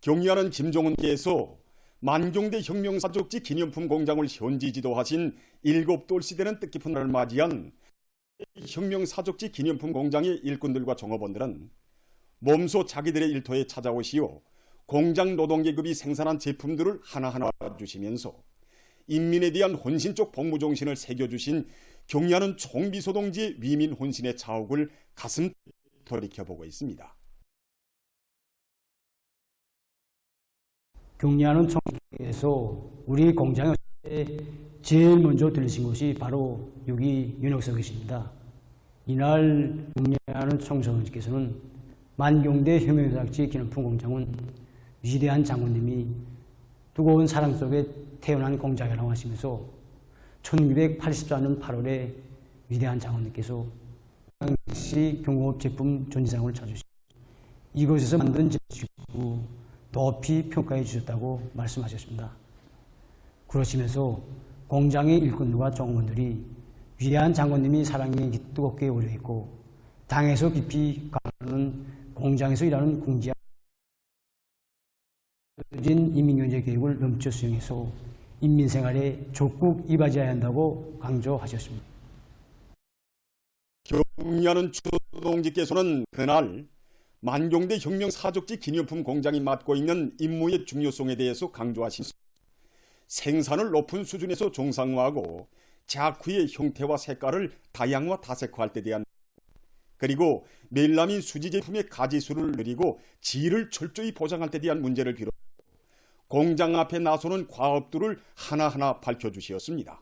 경의하는 김종은께서 만경대 혁명사족지 기념품 공장을 현지 지도하신 7돌시되는 뜻깊은 날을 맞이한 혁명사족지 기념품 공장의 일꾼들과 종업원들은 몸소 자기들의 일터에 찾아오시어 공장 노동계급이 생산한 제품들을 하나하나 주시면서 인민에 대한 헌신적 복무정신을 새겨주신 경의하는 총비소동지의 위민 혼신의 자욱을 가슴 돌이켜보고 있습니다. 경의하는 총에서 우리 공장에 제일 먼저 들리신 곳이 바로 여기 윤옥석이십니다. 이날 경의하는 총서원님께서는 만경대 혁명사족지 기념품 공장은 위대한 장군님이 뜨거운 사랑 속에 태어난 공장이라고 하시면서 1984년 8월에 위대한 장군님께서 당시 경공업 제품 전시장을 찾으시고 이곳에서 만든 제품 높이 평가해 주셨다고 말씀하셨습니다. 그러시면서 공장의 일꾼들과 종업원들이 위대한 장군님이 사랑에 뜨겁게 오려있고 당에서 깊이 가는 공장에서 일하는 궁지와 인민경제 교육을 넘쳐 수행해서 인민생활에 적극 이바지해야 한다고 강조하셨습니다. 경의하는 추동지께서는 그날 만경대 혁명사족지 기념품 공장이 맡고 있는 임무의 중요성에 대해서 강조하시면서 생산을 높은 수준에서 정상화하고 작후의 형태와 색깔을 다양화 다색화할 때 대한 그리고 멜라민 수지 제품의 가지수를 늘리고 질을 철저히 보장할 때 대한 문제를 비롯해 공장 앞에 나서는 과업들을 하나하나 밝혀주셨습니다.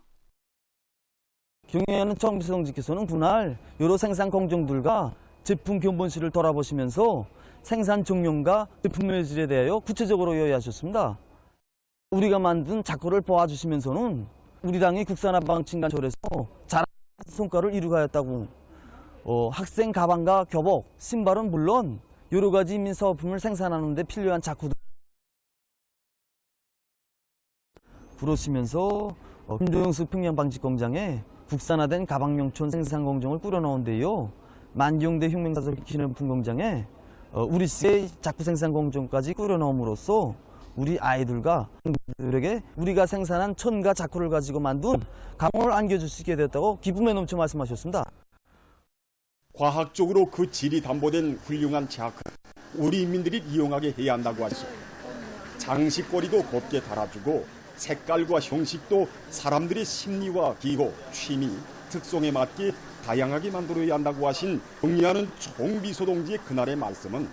경의하는 총비서동지께서는 그날 여러 생산 공정들과 제품 견본실을 돌아보시면서 생산 정량과 제품의 질에 대하여 구체적으로 요약하셨습니다. 우리가 만든 작고를 보아주시면서는 우리 당의 국산화 방침관철에서 잘한 성과를 이루가였다고 학생 가방과 교복, 신발은 물론 여러 가지 인민사업품을 생산하는 데 필요한 작고들 그러시면서 김도영수 평양방직공장에 국산화된 가방명촌 생산공정을 꾸려놓은데요. 만경대 혁명사족지 기념품 공장에 우리 씨의 작품 생산 공정까지 꾸려놓음으로써 우리 아이들과 학생들에게 우리가 생산한 천가 작품을 가지고 만든 가방을 안겨줄 수 있게 되었다고 기쁨에 넘쳐 말씀하셨습니다. 과학적으로 그 질이 담보된 훌륭한 작품, 우리 인민들이 이용하게 해야 한다고 하시고 장식거리도 곱게 달아주고 색깔과 형식도 사람들의 심리와 기호, 취미, 특성에 맞게 다양하게 만들어야 한다고 하신 경의하는 총비소동지의 그날의 말씀은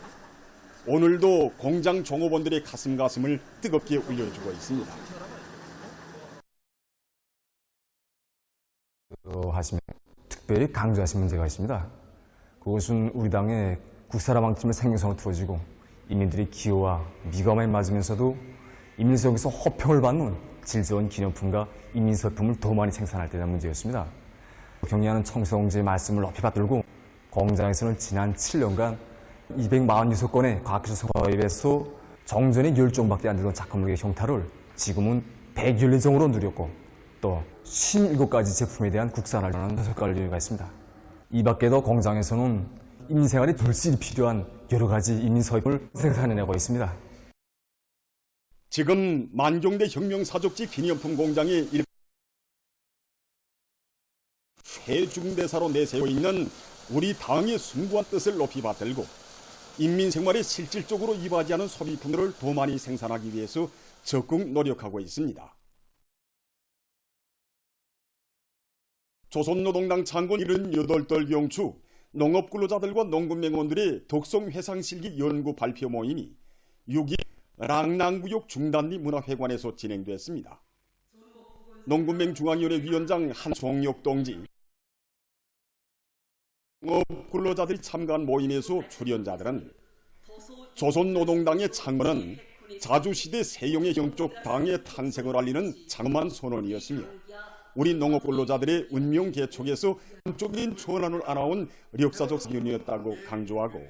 오늘도 공장 종업원들의 가슴을 뜨겁게 울려주고 있습니다. 하시면 특별히 강조하신 문제가 있습니다. 그것은 우리 당의 국산화 방침을 생명성으로 틀어지고 인민들의 기호와 미감에 맞으면서도 인민사회에서 호평을 받는 질 좋은 기념품과 인민서품을 더 많이 생산할 때 대한 문제였습니다. 경의하는 총비서동지의 말씀을 높이 받들고 공장에서는 지난 7년간 246건의 과학기술 도입에서 정전의 10종밖에 안 되던 작품의 형태를 지금은 114종으로 누렸고 또 57가지 제품에 대한 국산화라는 성과를 이루어가 있습니다. 이 밖에도 공장에서는 인민생활에 절실히 필요한 여러 가지 인민서품을 생산해내고 있습니다. 지금 만경대 혁명사족지 기념품 공장의 최중대사로 내세워 있는 우리 당의 숭고한 뜻을 높이 받들고 인민생활에 실질적으로 이바지하는 소비품들을 더 많이 생산하기 위해서 적극 노력하고 있습니다. 조선노동당 창건 78돌 경추 농업근로자들과 농군맹원들의 독성회상실기 연구 발표 모임이 6일 랑낭구역 중단리 문화회관에서 진행됐습니다. 농군맹 중앙위원회 위원장 한송역 동지, 농업근로자들이 참가한 모임에서 출연자들은 조선노동당의 창건은 자주시대 세용의 영적 당의 탄생을 알리는 장엄한 선언이었으며 우리 농업근로자들의 운명 개척에서 한쪽인 전환을 안아온 역사적 사건이었다고 강조하고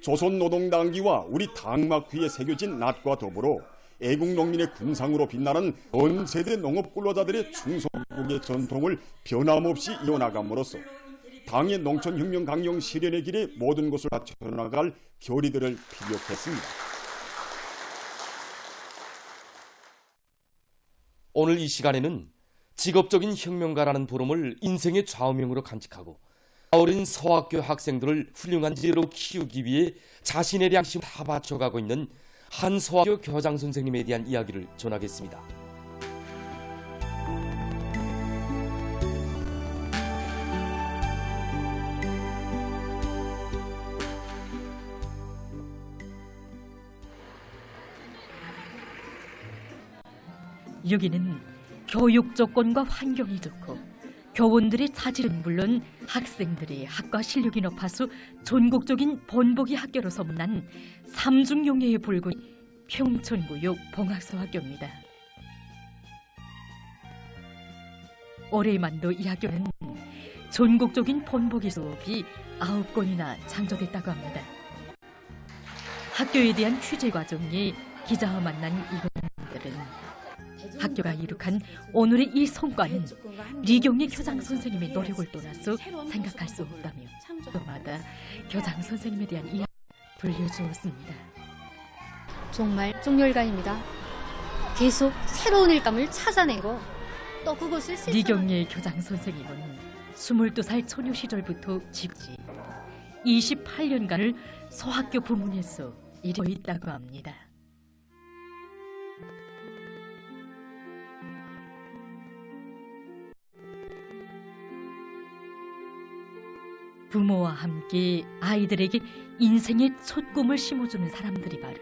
조선노동당기와 우리 당막위에 새겨진 낫과 더불어 애국농민의 군상으로 빛나는 전 세대 농업근로자들의 충성국의 전통을 변함없이 이어나감으로써 당의 농촌혁명 강령 실현의 길에 모든 것을 바쳐나갈 결의들을 피력했습니다. 오늘 이 시간에는 직업적인 혁명가라는 보름을 인생의 좌우명으로 간직하고 어린 서학교 학생들을 훌륭한 지혜로 키우기 위해 자신의 양심을 다 바쳐가고 있는 한 서학교 교장 선생님에 대한 이야기를 전하겠습니다. 여기는 교육 조건과 환경이 좋고 교원들의 자질은 물론 학생들의 학과 실력이 높아서 전국적인 본보기 학교로 소문난 삼중용예의 불군 평촌구역 봉학소학교입니다. 올해만도 이 학교는 전국적인 본보기 수업이 9건이나 창조됐다고 합니다. 학교에 대한 취재 과정에 기자와 만난 이분들은 학교가 이룩한 오늘의 이 성과는 리경의 교장 선생님의 노력을 떠나서 생각할 수 없다며 또마다 교장 선생님에 대한 이야기를 들려주었습니다. 정말 종렬관입니다. 계속 새로운 일감을 찾아내고 또 그것을 리경의 교장 선생님은 22살 처녀 시절부터 직지 28년간을 소학교 부문에서 일하고 있다고 합니다. 부모와 함께 아이들에게 인생의 첫 꿈을 심어주는 사람들이 바로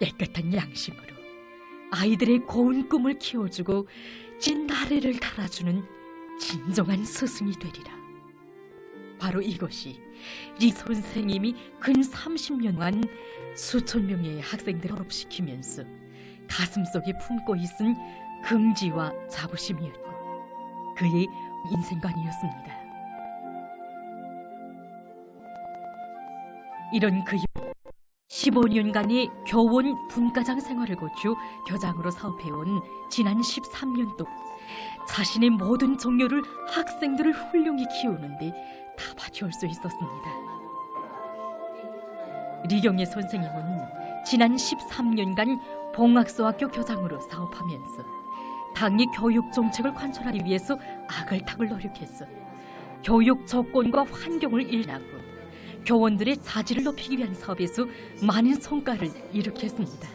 깨끗한 양심으로 아이들의 고운 꿈을 키워주고 진 나래를 달아주는 진정한 스승이 되리라. 바로 이것이 리 선생님이 근 30년간 수천 명의 학생들을 졸업시키면서 가슴속에 품고 있은 긍지와 자부심이었고 그의 인생관이었습니다. 이런 그의 15년간의 교원 분과장 생활을 거쳐 교장으로 사업해온 지난 13년 동안 자신의 모든 종료를 학생들을 훌륭히 키우는데 다 바치올 수 있었습니다. 리경의 선생님은 지난 13년간 봉학소학교 교장으로 사업하면서 당의 교육 정책을 관철하기 위해서 악을탁을 노력했어 교육 조건과 환경을 일하고 교원들의 자질을 높이기 위한 사업에서 많은 성과를 이룩했습니다.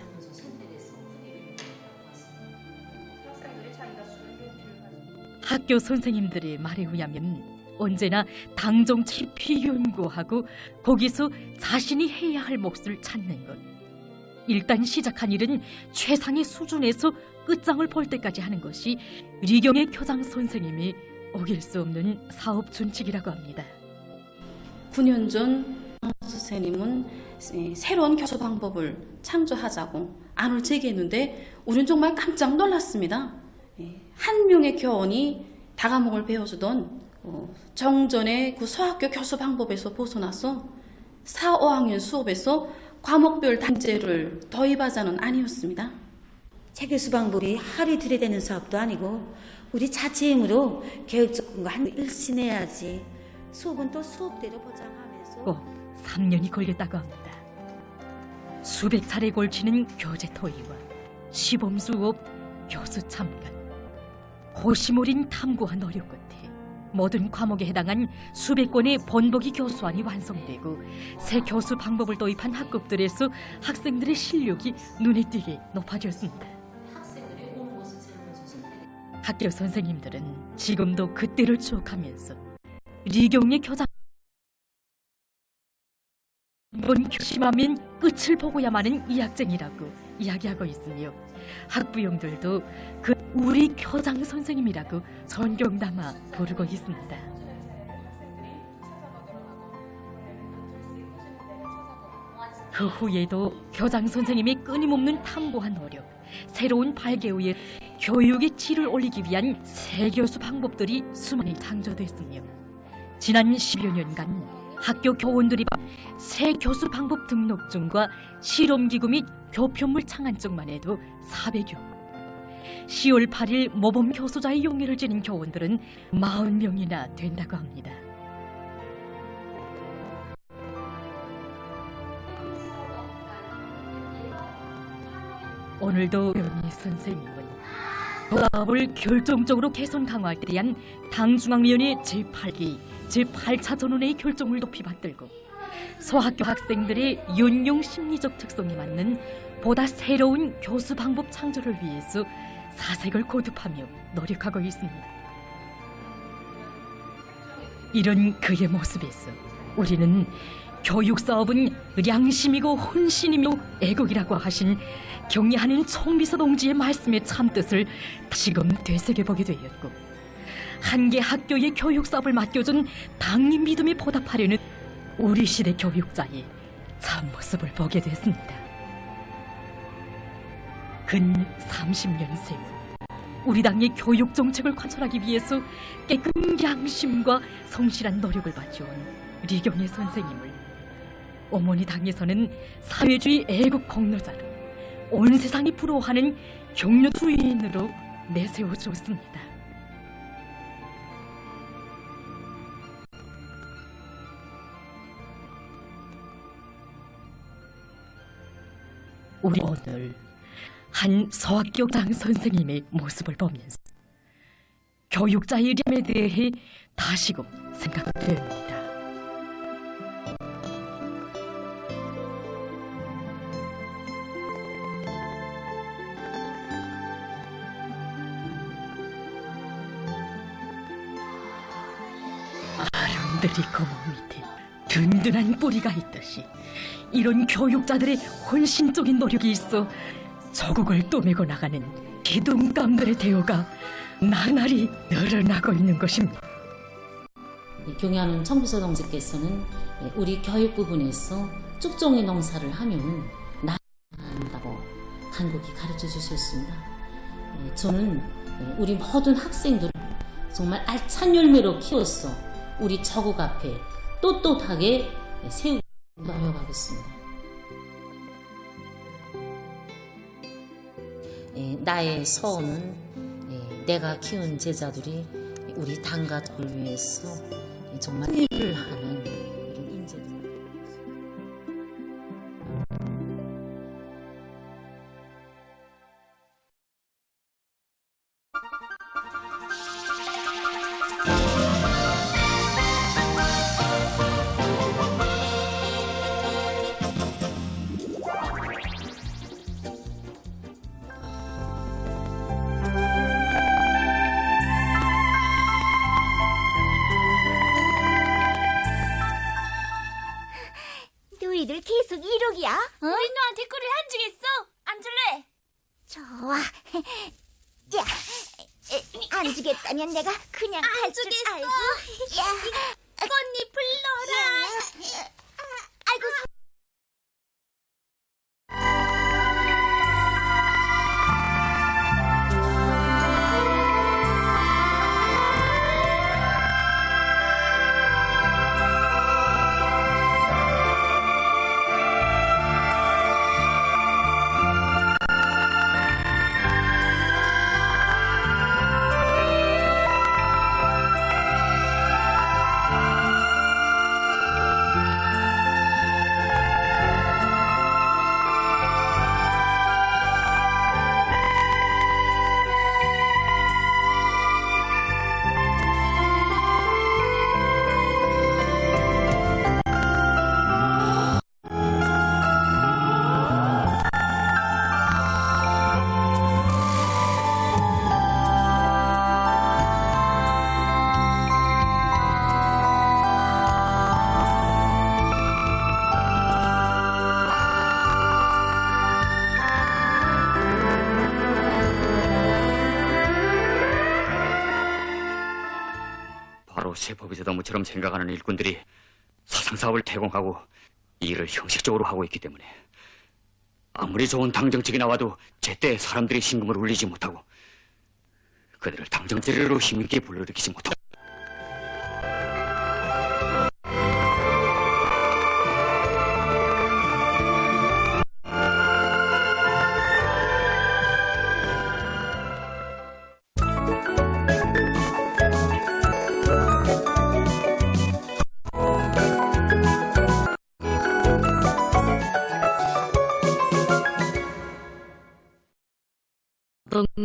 학교 선생님들의 말에 의하면 언제나 당 정책이 필요연구하고 거기서 자신이 해야 할 몫을 찾는 것. 일단 시작한 일은 최상의 수준에서 끝장을 볼 때까지 하는 것이 리경의 교장 선생님이 어길 수 없는 사업 준칙이라고 합니다. 9년 전 선생님은 새로운 교수 방법을 창조하자고 안을 제기했는데 우리는 정말 깜짝 놀랐습니다. 한 명의 교원이 다과목을 배워주던 정전의 그 소학교 교수 방법에서 벗어나서 4, 5학년 수업에서 과목별 단제를 도입하자는 아니었습니다. 새 교수 방법이 하루 이틀에 되는 사업도 아니고 우리 자체 힘으로 교육 조건과 일신해야지. 수업은 또 수업대로 보장하면서 꼭 3년이 걸렸다고 합니다. 수백 차례 걸치는 교재 토의와 시범 수업, 교수 참관, 호시몰인 탐구와 노력 끝에 모든 과목에 해당한 수백 권의 본보기 교수안이 완성되고 새 교수 방법을 도입한 학급들에서 학생들의 실력이 눈에 띄게 높아졌습니다. 학교 선생님들은 지금도 그때를 추억하면서 리경의 교장 이번 결심하면 끝을 보고야만 이 학생이라고 이야기하고 있으며 학부형들도 그 우리 교장 선생님이라고 존경 담아 부르고 있습니다. 그 후에도 교장 선생님의 끊임없는 탐구와 노력, 새로운 발견에 의해 교육의 질을 올리기 위한 새 교수 방법들이 수많이 창조됐으며 지난 10여 년간 학교 교원들이 새 교수 방법 등록증과 실험기구 및 교편물 창안증만 해도 400여. 10월 8일 모범 교수자의 용예를 지닌 교원들은 40명이나 된다고 합니다. 오늘도 변희 선생님은 법을 결정적으로 개선 강화할 때 대한 당중앙위원회 제8기 제8차 전원회의 결정을 높이 받들고 소학교 학생들의 연령 심리적 특성에 맞는 보다 새로운 교수 방법 창조를 위해서 사색을 거듭하며 노력하고 있습니다. 이런 그의 모습에서 우리는 교육 사업은 양심이고 헌신이며 애국이라고 하신 경례하는 총비서 동지의 말씀의 참뜻을 다시금 되새겨보게 되었고, 한 개 학교의 교육 사업을 맡겨준 당림 믿음에 보답하려는 우리 시대 교육자의 참모습을 보게 됐습니다. 근 30년 세월 우리 당의 교육 정책을 관철하기 위해서 깨끗한 양심과 성실한 노력을 바쳐온 리경의 선생님을 어머니 당에서는 사회주의 애국 공로자로 온 세상이 부러워하는 경륜 후예인으로 내세워주었습니다. 우리 오늘 한 소학교장 선생님의 모습을 보면서 교육자의 이름에 대해 다시금 생각됩니다. 아름드리 거목 밑에 든든한 뿌리가 있듯이 이런 교육자들의 헌신적인 노력이 있어 조국을 떠매고 나가는 기둥감들의 대우가 나날이 늘어나고 있는 것입니다. 경의하는 총비서 동지께서는 우리 교육 부분에서 쭉종이 농사를 하면 나간다고 간곡히 가르쳐 주셨습니다. 저는 우리 모든 학생들을 정말 알찬 열매로 키워서 우리 조국 앞에 떳떳하게 세우고 노력하겠습니다. 나의 소원은 내가 키운 제자들이 우리 당가족을 위해서 정말 일을 하는 이런 인재들. 너희들 계속 이러기야? 우리 너한테 꿀을 안 주겠어? 안 줄래? 좋아. 야, 안 주겠다면 내가 그냥 갈 줄 알고. 야, 언니 불러라. 아이고. 세법에서 너무처럼 생각하는 일꾼들이 사상사업을 태공하고 일을 형식적으로 하고 있기 때문에 아무리 좋은 당정책이 나와도 제때 사람들이 심금을 울리지 못하고 그들을 당정제례로 힘있게 불러일으키지 못하고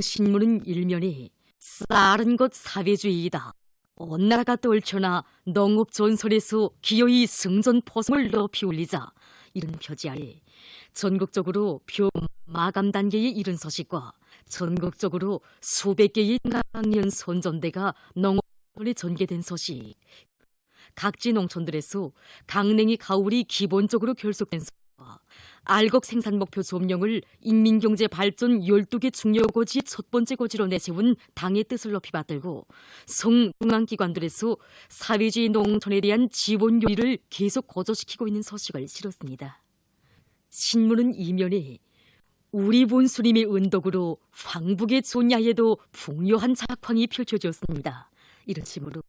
신문은 일면에 쌀은 것 사회주의이다. 온 나라가 떨쳐나 농업 전선에서 기어이 승전 포성을 높이 올리자 이런 표지하에 전국적으로 표 마감 단계에 이른 소식과 전국적으로 수백 개의 강연 선전대가 농업에 전개된 소식, 각지 농촌들에서 강냉이 가을이 기본적으로 결속된 소식과 알곡 생산 목표 점령을 인민경제 발전 12개 중요고지 첫 번째 고지로 내세운 당의 뜻을 높이 받들고 중앙기관들에서 사회주의 농촌에 대한 지원 요인을 계속 고조시키고 있는 소식을 실었습니다. 신문은 이면에 우리 본수님의 은덕으로 황북의 존야에도 풍요한 작황이 펼쳐졌습니다. 이런 식으로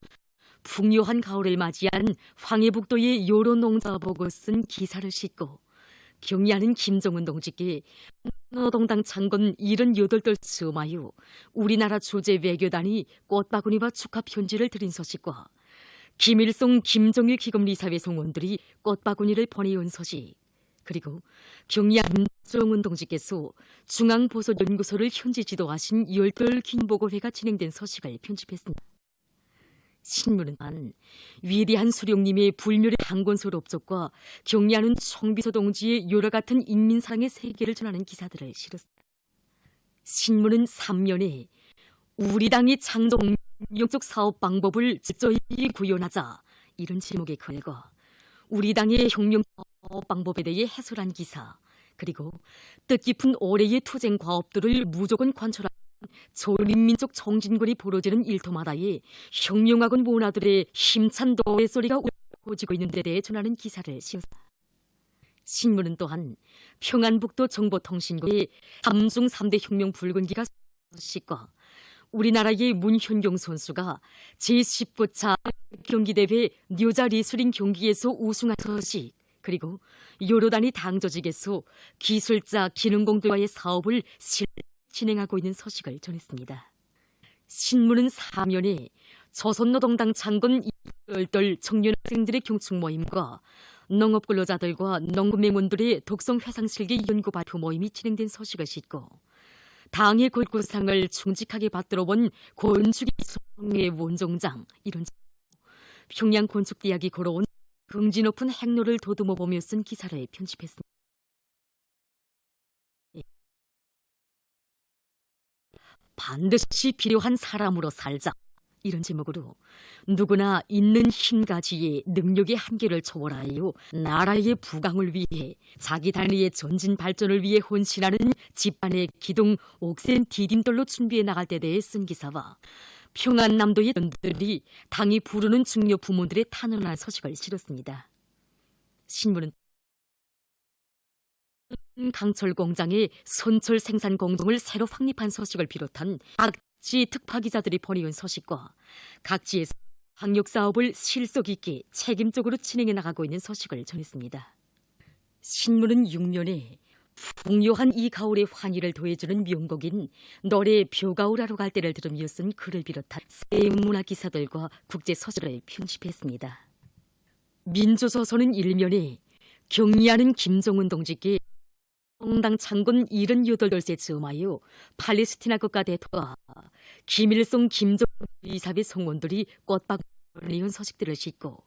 풍요한 가을을 맞이한 황해북도의 여러 농자 보고 쓴 기사를 싣고 경의하는 김정은 동지께 노동당 창건 78돌 수마유 우리나라 주재 외교단이 꽃바구니와 축하 편지를 드린 소식과 김일성, 김정일 기금리사회 성원들이 꽃바구니를 보내온 소식, 그리고 경의하는 김정은 동지께서 중앙보소연구소를 현지 지도하신 10돌 긴보고회가 진행된 소식을 편집했습니다. 신문은 위대한 수령님의 불멸의 강건설 업적과 경의하는 총비서 동지의 여러 같은 인민사랑의 세계를 전하는 기사들을 실었습니다. 신문은 3면에 우리 당의 창정 영적 사업 방법을 철저히 구현하자 이런 제목의 글과 우리 당의 혁명 사업 방법에 대해 해설한 기사, 그리고 뜻깊은 올해의 투쟁 과업들을 무조건 관철한 조림민족 정진권이 벌어지는 일터마다의 혁명학원 문화들의 힘찬 노래소리가 울려지고 있는 데 대해 전하는 기사를 씌웠습니다. 신문은 또한 평안북도 정보통신국의 3중 3대 혁명 붉은기가 소식과 우리나라의 문현경 선수가 제19차 경기대회 여자 리슬링 경기에서 우승한 소식, 그리고 여러 단위 당 조직에서 기술자 기능공들과의 사업을 진행하고 있는 소식을 전했습니다. 신문은 4면에 조선노동당 창건 8돌 청년 학생들의 경축 모임과 농업근로자들과 농구맹원들의 독성 회상실기 연구 발표 모임이 진행된 소식을 싣고 당의 골구상을 충직하게 받들어 본 건축의 원종장, 이런 평양 건축대학이 걸어온 긍지 높은 행로를 더듬어 보며 쓴 기사를 편집했습니다. 반드시 필요한 사람으로 살자, 이런 제목으로 누구나 있는 힘가지에 능력의 한계를 초월하여 나라의 부강을 위해 자기 단위의 전진 발전을 위해 헌신하는 집안의 기둥 옥센 디딤돌로 준비해 나갈 때에 대해 쓴 기사와 평안남도의 전들이 당이 부르는 중요 부문들의 탄원한 소식을 실었습니다. 신문은 강철 공장의 선철 생산 공동을 새로 확립한 소식을 비롯한 각지 특파 기자들이 보내온 소식과 각지에서 방역 사업을 실속 있게 책임적으로 진행해 나가고 있는 소식을 전했습니다. 신문은 6면에 풍요한 이 가을의 환희를 더해주는 명곡인 노래 벼가을하러 갈 때를 들으며 쓴 글을 비롯한 새 문화 기사들과 국제 소식을 편집했습니다. 민주조선은 1면에 경의하는 김정은 동지께 농당 창건 78돌째 즈음하여 팔레스티나 국가 대통령과 김일성, 김정일 이사회 성원들이 꽃바구니를 내온 소식들을 싣고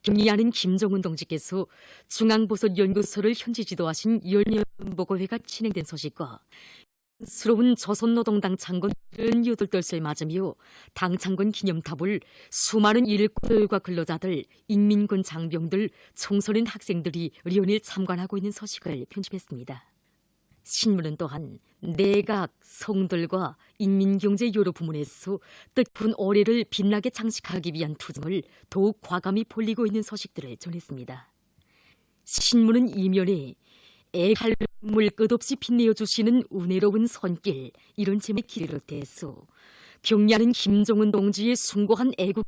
경의하는 김정은 동지께서 중앙보선연구소를 현지 지도하신 연연보고회가 진행된 소식과 스러운 조선노동당 창건 78돌째를 맞으며 당 창건 기념탑을 수많은 일꾼들과 근로자들, 인민군 장병들, 청소년 학생들이 연일 참관하고 있는 소식을 편집했습니다. 신문은 또한 내각, 성들과 인민경제 여러 부문에서 뜻깊은 올해를 빛나게 장식하기 위한 투쟁을 더욱 과감히 벌이고 있는 소식들을 전했습니다. 신문은 이면에 애할물 끝없이 빛내어 주시는 은혜로운 손길, 이런 제목의 기를 대해서 경의하는 김정은 동지의 숭고한 애국,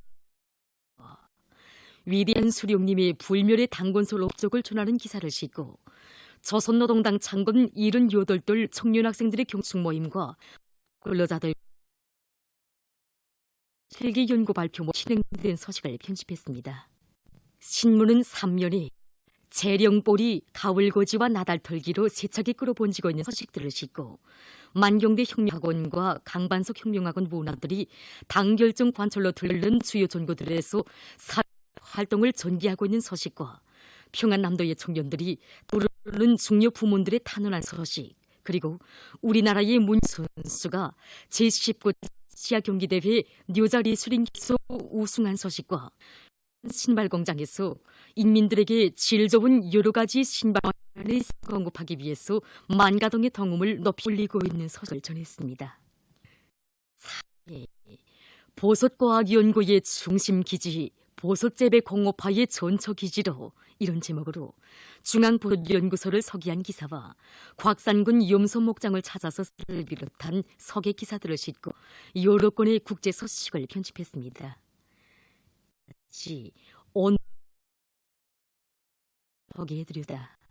위대한 수령님의 불멸의 당건설 업적을 전하는 기사를 싣고 조선노동당 창건 78돌 청년학생들의 경축 모임과 근로자들 실기 연구 발표 진행된 소식을 편집했습니다. 신문은 3면에 재령볼이 가을고지와 나달털기로 세차게 끌어본지고 있는 소식들을 싣고 만경대 혁명학원과 강반석 혁명학원 문화들이 당결정 관철로 들른 주요 전구들에서 활동을 전개하고 있는 소식과 평안남도의 청년들이 떠오르는 중요 부문들의 탄원한 소식, 그리고 우리나라의 문선수가 제19 시아 경기대회 여자 리슬링 기소 우승한 소식과 신발공장에서 인민들에게 질 좋은 여러 가지 신발을 공급하기 위해서 만가동의 덩음을 높이 올리고 있는 소식을 전했습니다. 보솥과학연구의 중심기지 보솥재배공업화의 전초기지로 이런 제목으로 중앙보연구소를 소개한 기사와 곽산군 염소목장을 찾아서 를 비롯한 소개 기사들을 싣고 여러 건의 국제 소식을 편집했습니다. 오늘 소개해드리다.